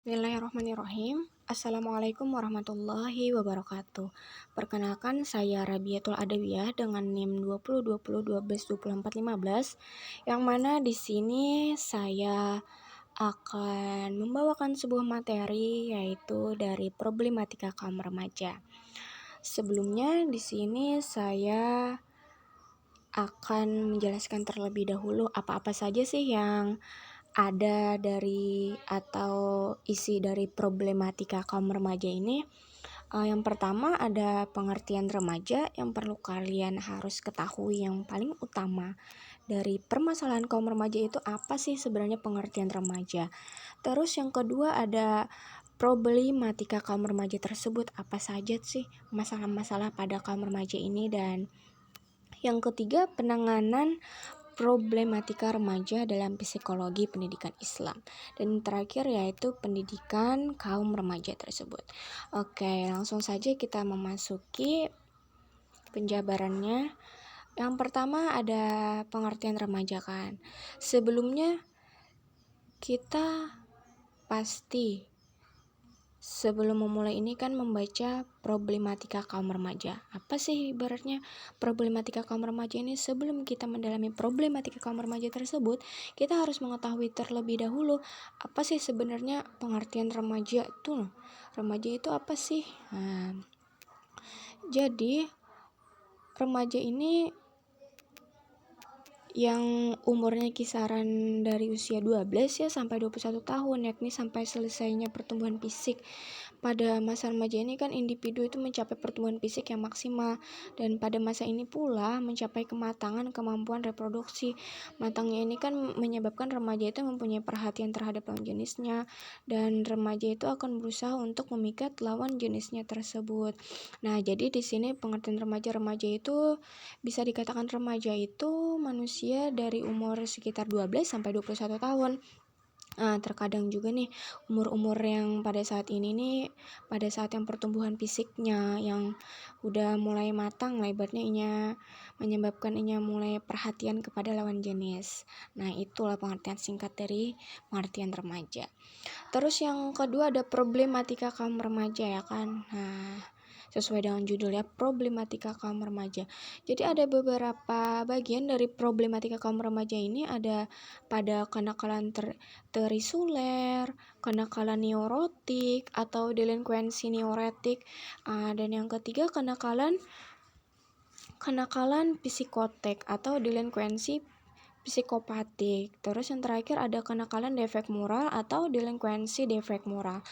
Bismillahirrahmanirrahim. Assalamualaikum warahmatullahi wabarakatuh. Perkenalkan, saya Rabiatul Adawiyah dengan NIM 202012124415, yang mana di sini saya akan membawakan sebuah materi yaitu dari problematika kaum remaja. Sebelumnya di sini saya akan menjelaskan terlebih dahulu apa-apa saja sih yang ada dari atau isi dari problematika kaum remaja ini. Yang pertama ada pengertian remaja yang perlu kalian harus ketahui. Yang paling utama dari permasalahan kaum remaja itu apa sih sebenarnya pengertian remaja. Terus yang kedua ada problematika kaum remaja tersebut, apa saja sih masalah-masalah pada kaum remaja ini. Dan yang ketiga, penanganan problematika remaja dalam psikologi pendidikan Islam. Dan terakhir yaitu pendidikan kaum remaja tersebut. Oke, langsung saja kita memasuki penjabarannya. Yang pertama ada pengertian remaja kan. Sebelumnya kita pasti sebelum memulai ini kan membaca problematika kaum remaja. Apa sih ibaratnya problematika kaum remaja ini? Sebelum kita mendalami problematika kaum remaja tersebut, kita harus mengetahui terlebih dahulu apa sih sebenarnya pengertian remaja tuh. Remaja itu apa sih? Jadi remaja ini yang umurnya kisaran dari usia 12 ya sampai 21 tahun, yakni sampai selesainya pertumbuhan fisik. Pada masa remaja ini kan individu itu mencapai pertumbuhan fisik yang maksimal, dan pada masa ini pula mencapai kematangan kemampuan reproduksi. Matangnya ini kan menyebabkan remaja itu mempunyai perhatian terhadap lawan jenisnya, dan remaja itu akan berusaha untuk memikat lawan jenisnya tersebut. Nah, jadi di sini pengertian remaja itu bisa dikatakan remaja itu manusia dari umur sekitar 12 sampai 21 tahun. Terkadang juga nih umur-umur yang pada saat ini nih, pada saat yang pertumbuhan fisiknya yang udah mulai matang lebarnya inya, menyebabkan inya mulai perhatian kepada lawan jenis. Nah, itulah pengertian singkat dari pengertian remaja. Terus yang kedua ada problematika kaum remaja ya kan. Nah, sesuai dengan judulnya problematika kaum remaja. Jadi ada beberapa bagian dari problematika kaum remaja ini. Ada pada kenakalan terisuler, kenakalan neurotik atau delinkuensi neurotik, dan yang ketiga kenakalan psikotek atau delinkuensi psikopatik. Terus yang terakhir ada kenakalan defek moral atau delinkuensi defek moral.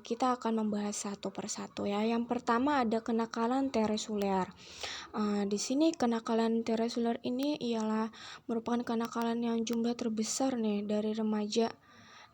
Kita akan membahas satu persatu ya. Yang pertama ada kenakalan terisuler. Di sini kenakalan terisuler ini ialah merupakan kenakalan yang jumlah terbesar nih dari remaja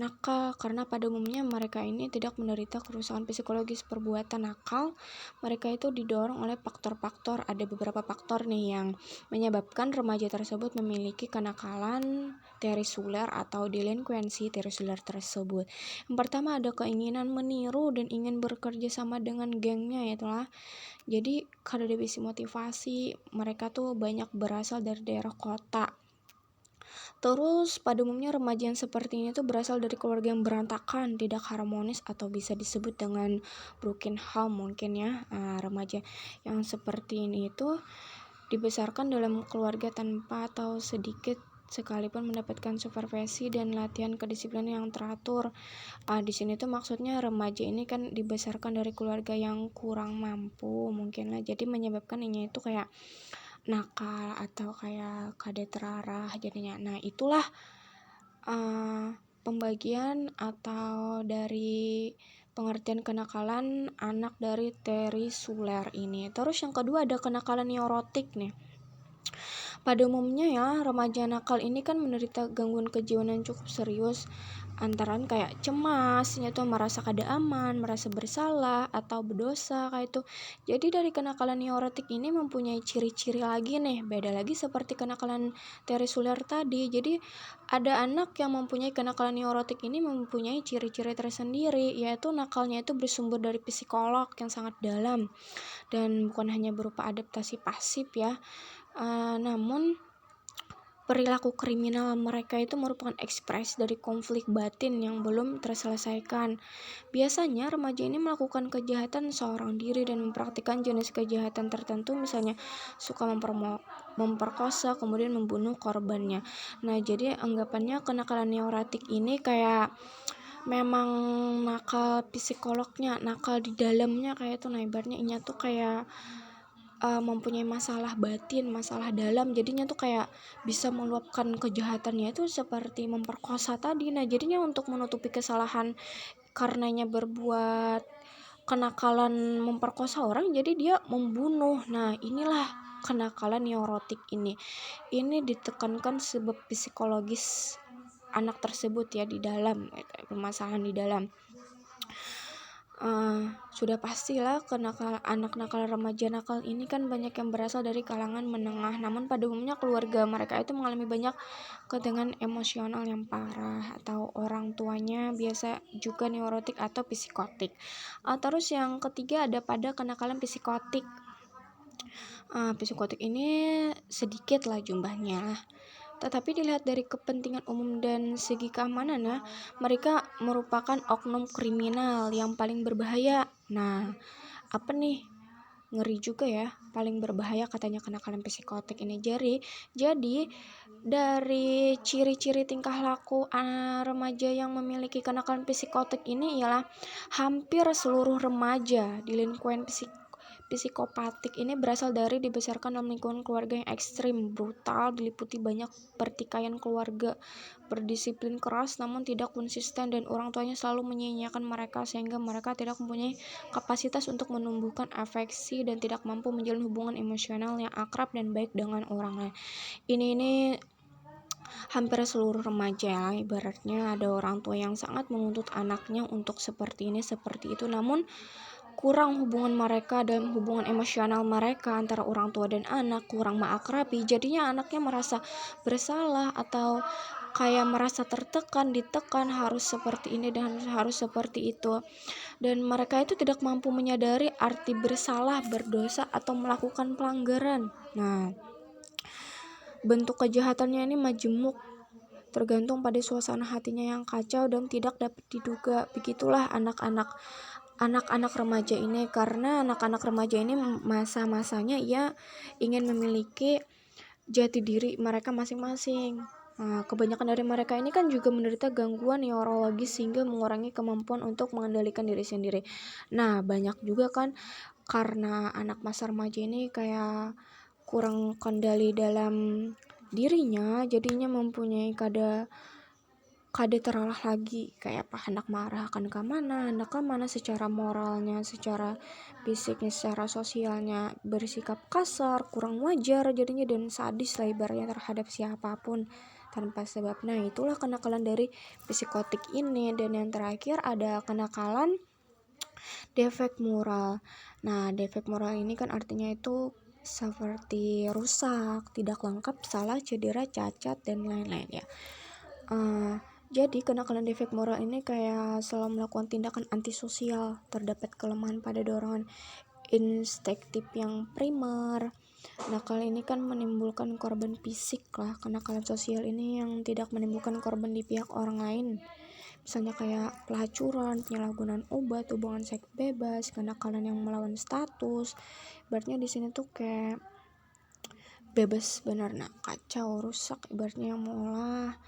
nakal, karena pada umumnya mereka ini tidak menderita kerusakan psikologis perbuatan nakal. Mereka itu didorong oleh faktor-faktor, ada beberapa faktor nih yang menyebabkan remaja tersebut memiliki kenakalan terisuler atau delinkuensi terisuler tersebut. Yang pertama ada keinginan meniru dan ingin bekerja sama dengan gengnya, itulah. Jadi karena divisi motivasi, mereka tuh banyak berasal dari daerah kota. Terus pada umumnya remaja yang seperti ini tuh berasal dari keluarga yang berantakan, tidak harmonis, atau bisa disebut dengan broken home mungkin ya. Remaja yang seperti ini itu dibesarkan dalam keluarga tanpa atau sedikit sekalipun mendapatkan supervisi dan latihan kedisiplinan yang teratur. Di sini tuh maksudnya remaja ini kan dibesarkan dari keluarga yang kurang mampu mungkin lah, jadi menyebabkan ini itu kayak nakal atau kayak kadet terarah jadinya. Nah, itulah pembagian atau dari pengertian kenakalan anak dari terisuler ini. Terus yang kedua ada kenakalan neurotik nih. Pada umumnya ya, remaja nakal ini kan menderita gangguan kejiwaan yang cukup serius, antara kayak cemas, tuh merasa kada aman, merasa bersalah atau berdosa kayak itu. Jadi dari kenakalan neurotik ini mempunyai ciri-ciri lagi nih, beda lagi seperti kenakalan terisuler tadi. Jadi ada anak yang mempunyai kenakalan neurotik ini mempunyai ciri-ciri tersendiri, yaitu nakalnya itu bersumber dari psikolog yang sangat dalam dan bukan hanya berupa adaptasi pasif ya. Namun perilaku kriminal mereka itu merupakan ekspresi dari konflik batin yang belum terselesaikan. Biasanya remaja ini melakukan kejahatan seorang diri dan mempraktikkan jenis kejahatan tertentu, misalnya suka memperkosa kemudian membunuh korbannya. Nah, jadi anggapannya kenakalan neurotik ini kayak memang nakal psikolognya, nakal di dalamnya kayak itu. Nah, ibaratnya inya tuh kayak mempunyai masalah batin, masalah dalam, jadinya tuh kayak bisa meluapkan kejahatannya itu seperti memperkosa tadi. Nah, jadinya untuk menutupi kesalahan karenanya berbuat kenakalan memperkosa orang, jadi dia membunuh. Nah, inilah kenakalan neurotik ini. Ini ditekankan sebab psikologis anak tersebut ya di dalam permasalahan di dalam. Sudah pastilah anak nakal, remaja nakal ini kan banyak yang berasal dari kalangan menengah, namun pada umumnya keluarga mereka itu mengalami banyak ketegangan emosional yang parah, atau orang tuanya biasa juga neurotik atau psikotik. Terus yang ketiga ada pada kenakalan psikotik. Psikotik ini sedikit lah jumlahnya, tetapi dilihat dari kepentingan umum dan segi keamanan ya, mereka merupakan oknum kriminal yang paling berbahaya. Nah, apa nih? Ngeri juga ya, paling berbahaya katanya kenakalan psikotik ini. Jadi dari ciri-ciri tingkah laku remaja yang memiliki kenakalan psikotik ini ialah hampir seluruh remaja delinkuan psikopatik ini berasal dari dibesarkan dalam lingkungan keluarga yang ekstrim, brutal, diliputi banyak pertikaian keluarga, berdisiplin keras namun tidak konsisten, dan orang tuanya selalu menyia-nyiakan mereka sehingga mereka tidak mempunyai kapasitas untuk menumbuhkan afeksi dan tidak mampu menjalin hubungan emosional yang akrab dan baik dengan orang lain. Ini hampir seluruh remaja ya, ibaratnya ada orang tua yang sangat menuntut anaknya untuk seperti ini seperti itu, namun kurang hubungan mereka dalam hubungan emosional mereka antara orang tua dan anak, kurang mengakrabi, jadinya anaknya merasa bersalah atau kayak merasa tertekan, ditekan harus seperti ini dan harus seperti itu, dan mereka itu tidak mampu menyadari arti bersalah, berdosa atau melakukan pelanggaran. Nah, bentuk kejahatannya ini majemuk, tergantung pada suasana hatinya yang kacau dan tidak dapat diduga. Begitulah anak-anak remaja ini, karena anak-anak remaja ini masa-masanya ia ingin memiliki jati diri mereka masing-masing. Kebanyakan dari mereka ini kan juga menderita gangguan neurologis sehingga mengurangi kemampuan untuk mengendalikan diri sendiri. Nah, banyak juga kan karena anak masa remaja ini kayak kurang kendali dalam dirinya, jadinya mempunyai kada terolah lagi, kayak apa, hendak marah akan ke mana secara moralnya, secara fisiknya, secara sosialnya bersikap kasar, kurang wajar jadinya, dan sadis lah ibaratnya terhadap siapapun tanpa sebab. Nah, itulah kenakalan dari psikotik ini. Dan yang terakhir ada kenakalan defek moral. Nah, defek moral ini kan artinya itu seperti rusak, tidak lengkap, salah, cedera, cacat, dan lain-lain ya. Jadi kenakalan defek moral ini kayak selalu melakukan tindakan antisosial, terdapat kelemahan pada dorongan instinktif yang primer. Nakal ini kan menimbulkan korban fisik lah. Kenakalan sosial ini yang tidak menimbulkan korban di pihak orang lain, misalnya kayak pelacuran, penyalahgunaan obat, hubungan seks bebas, kenakalan yang melawan status. Ibaratnya di sini tuh kayak bebas benar, nah kacau, rusak, ibaratnya yang mengolah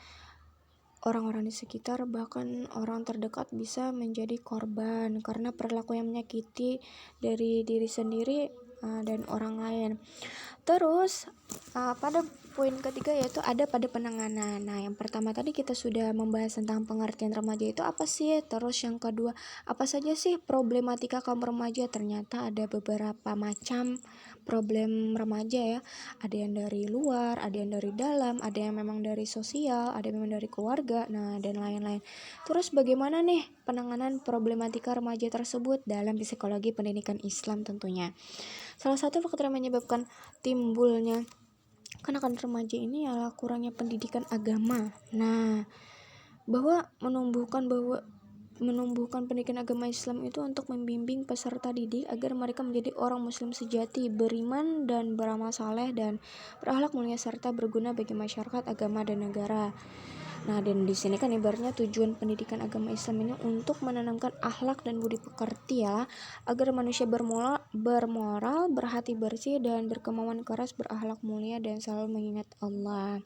orang-orang di sekitar, bahkan orang terdekat bisa menjadi korban karena perilaku yang menyakiti dari diri sendiri dan orang lain. Terus pada poin ketiga yaitu ada pada penanganan. Nah, yang pertama tadi kita sudah membahas tentang pengertian remaja itu apa sih. Terus yang kedua, apa saja sih problematika kaum remaja. Ternyata ada beberapa macam problem remaja ya. Ada yang dari luar, ada yang dari dalam, ada yang memang dari sosial, ada yang memang dari keluarga, nah dan lain-lain. Terus bagaimana nih penanganan problematika remaja tersebut dalam psikologi pendidikan Islam tentunya. Salah satu faktor yang menyebabkan timbulnya kenakalan remaja ini adalah kurangnya pendidikan agama. Nah, bahwa menumbuhkan pendidikan agama Islam itu untuk membimbing peserta didik agar mereka menjadi orang muslim sejati, beriman dan beramal saleh dan berakhlak mulia serta berguna bagi masyarakat, agama dan negara. Nah, dan di sini kan ibaratnya tujuan pendidikan agama Islam ini untuk menanamkan akhlak dan budi pekerti ya, agar manusia bermoral, berhati bersih dan berkemauan keras, berakhlak mulia dan selalu mengingat Allah.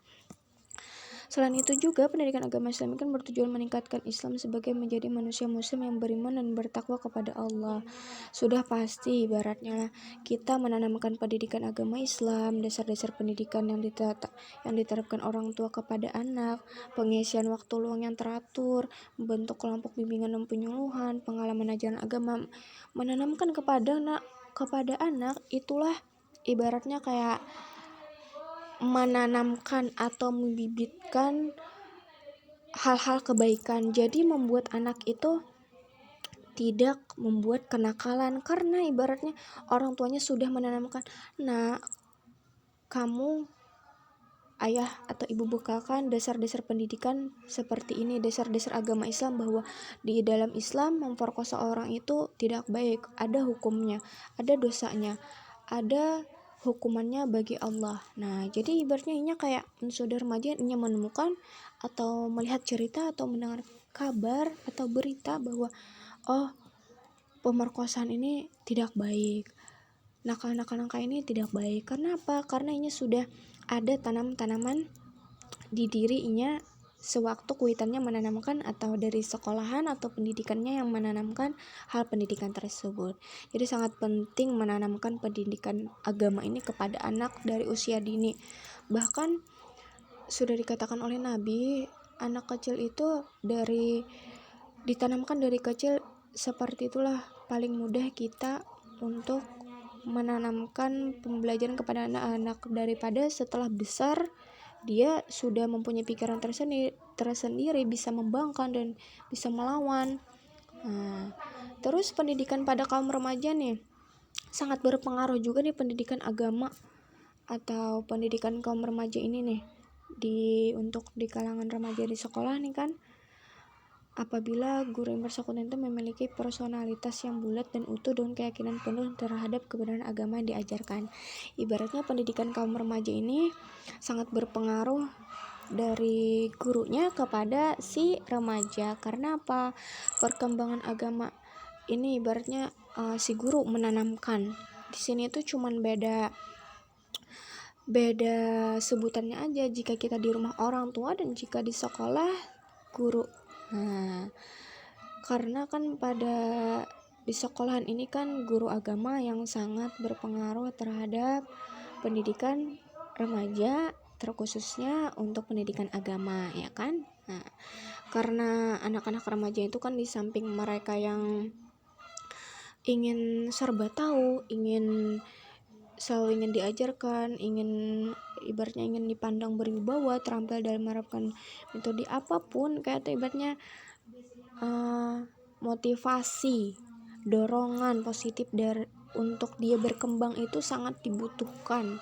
Selain itu juga pendidikan agama Islam kan bertujuan meningkatkan Islam sebagai menjadi manusia muslim yang beriman dan bertakwa kepada Allah. Sudah pasti ibaratnya kita menanamkan pendidikan agama Islam, dasar-dasar pendidikan yang diterapkan orang tua kepada anak, pengisian waktu luang yang teratur, membentuk kelompok bimbingan dan penyuluhan, pengalaman ajaran agama, menanamkan kepada anak itulah ibaratnya kayak menanamkan atau membibitkan hal-hal kebaikan. Jadi membuat anak itu tidak membuat kenakalan karena ibaratnya orang tuanya sudah menanamkan, nah kamu ayah atau ibu bekalkan dasar-dasar pendidikan seperti ini, dasar-dasar agama Islam, bahwa di dalam Islam memperkosa orang itu tidak baik, ada hukumnya, ada dosanya, ada hukumannya bagi Allah. Nah, jadi ibaratnya ini kayak saudara remaja ini menemukan atau melihat cerita atau mendengar kabar atau berita bahwa oh, pemerkosaan ini tidak baik, nakal-nakal ini tidak baik. Karena apa? Karena ini sudah ada tanaman-tanaman di dirinya sewaktu kuitannya menanamkan atau dari sekolahan atau pendidikannya yang menanamkan hal pendidikan tersebut. Jadi sangat penting menanamkan pendidikan agama ini kepada anak dari usia dini. Bahkan sudah dikatakan oleh Nabi, anak kecil itu ditanamkan dari kecil, seperti itulah paling mudah kita untuk menanamkan pembelajaran kepada anak-anak daripada setelah besar dia sudah mempunyai pikiran tersendiri, bisa membangkang dan bisa melawan. Nah, terus pendidikan pada kaum remaja nih sangat berpengaruh juga nih, pendidikan agama atau pendidikan kaum remaja ini nih untuk di kalangan remaja di sekolah nih kan. Apabila guru yang bersangkutan itu memiliki personalitas yang bulat dan utuh dengan keyakinan penuh terhadap kebenaran agama yang diajarkan. Ibaratnya pendidikan kaum remaja ini sangat berpengaruh dari gurunya kepada si remaja. Karena apa? Perkembangan agama ini ibaratnya si guru menanamkan. Di sini tuh cuman beda sebutannya aja, jika kita di rumah orang tua dan jika di sekolah guru. Nah, karena kan di sekolahan ini kan guru agama yang sangat berpengaruh terhadap pendidikan remaja, terkhususnya untuk pendidikan agama ya kan. Nah, karena anak-anak remaja itu kan di samping mereka yang ingin serba tahu, selalu ingin diajarkan, ibaratnya ingin dipandang berwibawa, terampil dalam menerapkan metode apapun, kayak ibaratnya motivasi, dorongan positif untuk dia berkembang itu sangat dibutuhkan.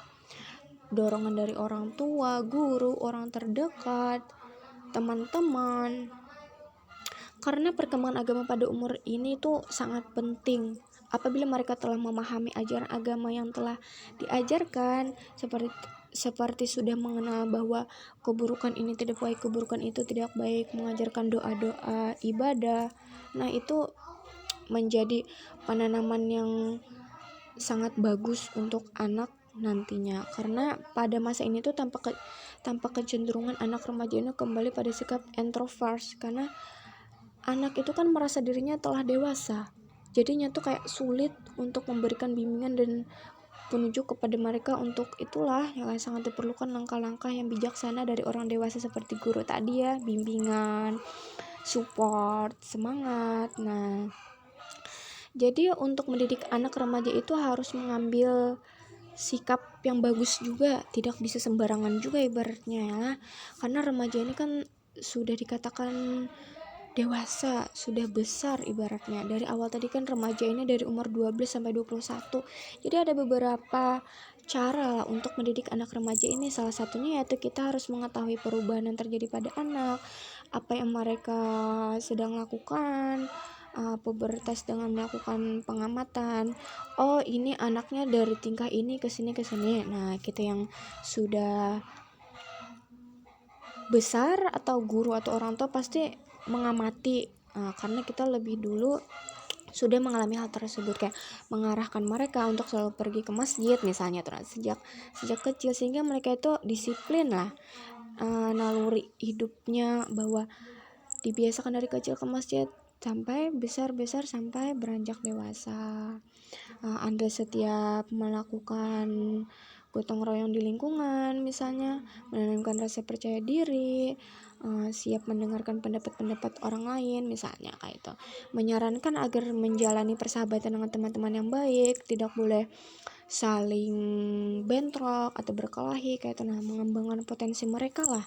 Dorongan dari orang tua, guru, orang terdekat, teman-teman. Karena perkembangan agama pada umur ini tuh sangat penting. Apabila mereka telah memahami ajaran agama yang telah diajarkan, seperti sudah mengenal bahwa keburukan ini tidak baik, keburukan itu tidak baik, mengajarkan doa-doa, ibadah. Nah, itu menjadi penanaman yang sangat bagus untuk anak nantinya. Karena pada masa ini tuh tanpa kecenderungan anak remaja ini kembali pada sikap introvert, karena anak itu kan merasa dirinya telah dewasa, jadinya tuh kayak sulit untuk memberikan bimbingan dan penunjuk kepada mereka. Untuk itulah yang sangat diperlukan langkah-langkah yang bijaksana dari orang dewasa seperti guru tadi ya, bimbingan, support, semangat. Nah, jadi untuk mendidik anak remaja itu harus mengambil sikap yang bagus juga, tidak bisa sembarangan juga ibaratnya ya, karena remaja ini kan sudah dikatakan dewasa, sudah besar ibaratnya. Dari awal tadi kan remaja ini dari umur 12 sampai 21. Jadi ada beberapa cara lah untuk mendidik anak remaja ini. Salah satunya yaitu kita harus mengetahui perubahan yang terjadi pada anak, apa yang mereka sedang lakukan, pubertas dengan melakukan pengamatan. Oh, ini anaknya dari tingkah ini ke sini ke sini. Nah, kita yang sudah besar atau guru atau orang tua pasti mengamati, karena kita lebih dulu sudah mengalami hal tersebut, kayak mengarahkan mereka untuk selalu pergi ke masjid misalnya tuh sejak kecil, sehingga mereka itu disiplin lah, naluri hidupnya bahwa dibiasakan dari kecil ke masjid sampai besar sampai beranjak dewasa. Anda setiap melakukan gotong royong di lingkungan misalnya menanamkan rasa percaya diri, siap mendengarkan pendapat-pendapat orang lain misalnya kayak itu, menyarankan agar menjalani persahabatan dengan teman-teman yang baik, tidak boleh saling bentrok atau berkelahi kayak itu. Nah, mengembangkan potensi mereka lah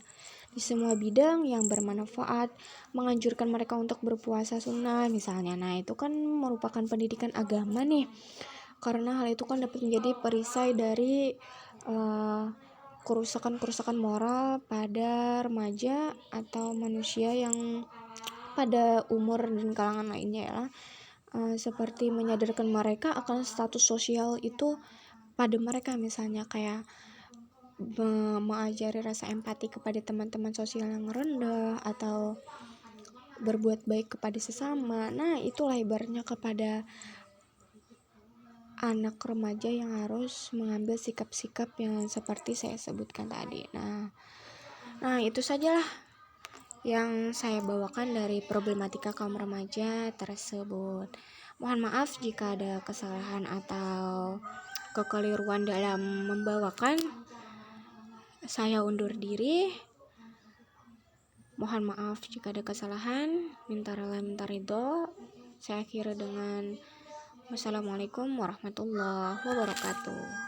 di semua bidang yang bermanfaat, menganjurkan mereka untuk berpuasa sunnah misalnya. Nah, itu kan merupakan pendidikan agama nih, karena hal itu kan dapat menjadi perisai dari kerusakan-kerusakan moral pada remaja atau manusia yang pada umur dan kalangan lainnya ya, seperti menyadarkan mereka akan status sosial itu pada mereka, misalnya kayak mengajari rasa empati kepada teman-teman sosial yang rendah atau berbuat baik kepada sesama. Nah, itulah ibaratnya kepada anak remaja yang harus mengambil sikap-sikap yang seperti saya sebutkan tadi. Nah, itu sajalah yang saya bawakan dari problematika kaum remaja tersebut. Mohon maaf jika ada kesalahan atau kekeliruan dalam membawakan. Saya undur diri. Mohon maaf jika ada kesalahan. Minta rela minta ridho. Saya akhiri dengan wassalamualaikum warahmatullahi wabarakatuh.